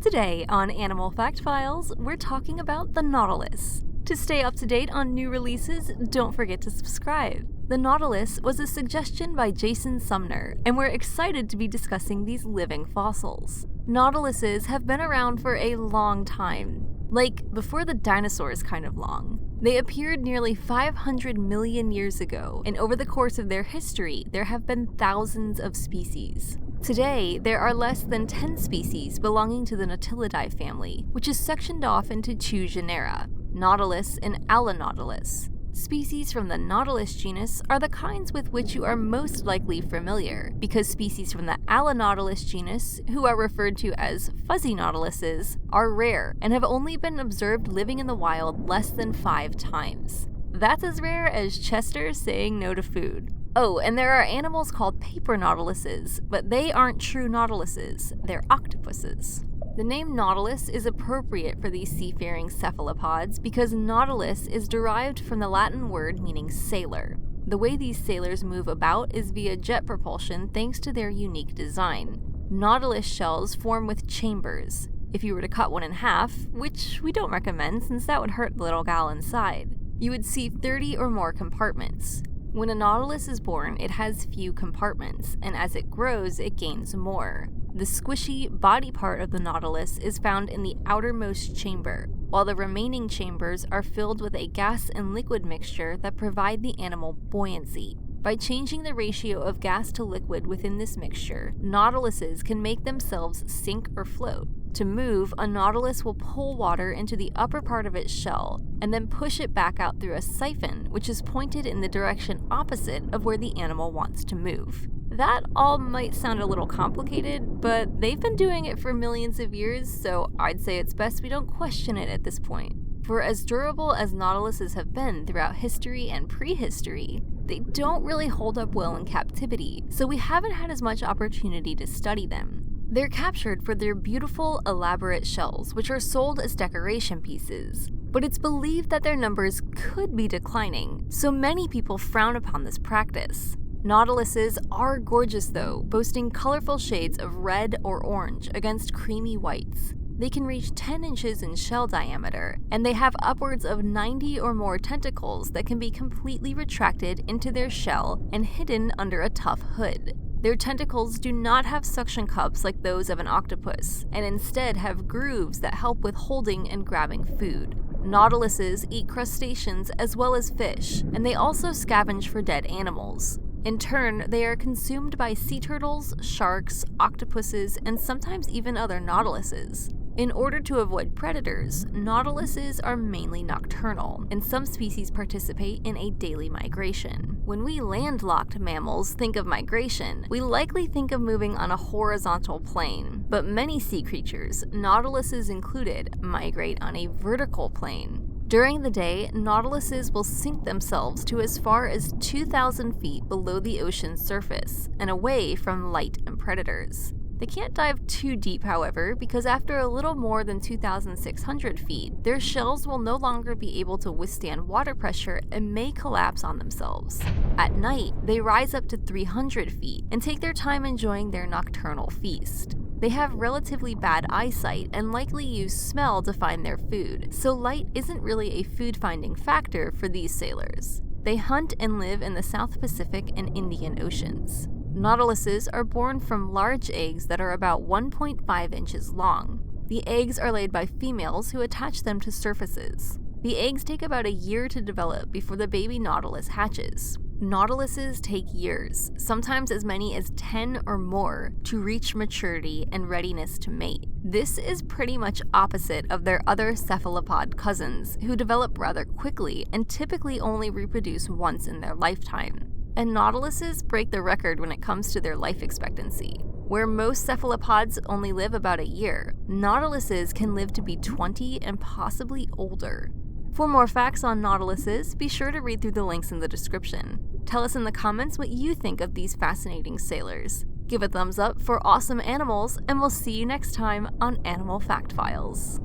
Today on Animal Fact Files, we're talking about the Nautilus. To stay up to date on new releases, don't forget to subscribe. The Nautilus was a suggestion by Jason Sumner, and we're excited to be discussing these living fossils. Nautiluses have been around for a long time, like before the dinosaurs kind of long. They appeared nearly 500 million years ago, and over the course of their history, there have been thousands of species. Today, there are less than 10 species belonging to the Nautilidae family, which is sectioned off into two genera, Nautilus and Alonautilus. Species from the Nautilus genus are the kinds with which you are most likely familiar, because species from the Alonautilus genus, who are referred to as fuzzy nautiluses, are rare and have only been observed living in the wild less than 5 times. That's as rare as Chester saying no to food. Oh, and there are animals called paper nautiluses, but they aren't true nautiluses, they're octopuses. The name Nautilus is appropriate for these seafaring cephalopods because nautilus is derived from the Latin word meaning sailor. The way these sailors move about is via jet propulsion thanks to their unique design. Nautilus shells form with chambers. If you were to cut one in half, which we don't recommend since that would hurt the little gal inside, you would see 30 or more compartments. When a nautilus is born, it has few compartments, and as it grows, it gains more. The squishy body part of the nautilus is found in the outermost chamber, while the remaining chambers are filled with a gas and liquid mixture that provide the animal buoyancy. By changing the ratio of gas to liquid within this mixture, nautiluses can make themselves sink or float. To move, a nautilus will pull water into the upper part of its shell and then push it back out through a siphon, which is pointed in the direction opposite of where the animal wants to move. That all might sound a little complicated, but they've been doing it for millions of years, so I'd say it's best we don't question it at this point. For as durable as nautiluses have been throughout history and prehistory, they don't really hold up well in captivity, so we haven't had as much opportunity to study them. They're captured for their beautiful, elaborate shells, which are sold as decoration pieces. But it's believed that their numbers could be declining, so many people frown upon this practice. Nautiluses are gorgeous though, boasting colorful shades of red or orange against creamy whites. They can reach 10 inches in shell diameter, and they have upwards of 90 or more tentacles that can be completely retracted into their shell and hidden under a tough hood. Their tentacles do not have suction cups like those of an octopus, and instead have grooves that help with holding and grabbing food. Nautiluses eat crustaceans as well as fish, and they also scavenge for dead animals. In turn, they are consumed by sea turtles, sharks, octopuses, and sometimes even other nautiluses. In order to avoid predators, nautiluses are mainly nocturnal, and some species participate in a daily migration. When we landlocked mammals think of migration, we likely think of moving on a horizontal plane, but many sea creatures, nautiluses included, migrate on a vertical plane. During the day, nautiluses will sink themselves to as far as 2,000 feet below the ocean's surface and away from light and predators. They can't dive too deep, however, because after a little more than 2,600 feet, their shells will no longer be able to withstand water pressure and may collapse on themselves. At night, they rise up to 300 feet and take their time enjoying their nocturnal feast. They have relatively bad eyesight and likely use smell to find their food, so light isn't really a food-finding factor for these sailors. They hunt and live in the South Pacific and Indian Oceans. Nautiluses are born from large eggs that are about 1.5 inches long. The eggs are laid by females who attach them to surfaces. The eggs take about a year to develop before the baby nautilus hatches. Nautiluses take years, sometimes as many as 10 or more, to reach maturity and readiness to mate. This is pretty much opposite of their other cephalopod cousins, who develop rather quickly and typically only reproduce once in their lifetime. And nautiluses break the record when it comes to their life expectancy. Where most cephalopods only live about a year, nautiluses can live to be 20 and possibly older. For more facts on nautiluses, be sure to read through the links in the description. Tell us in the comments what you think of these fascinating sailors. Give a thumbs up for awesome animals, and we'll see you next time on Animal Fact Files.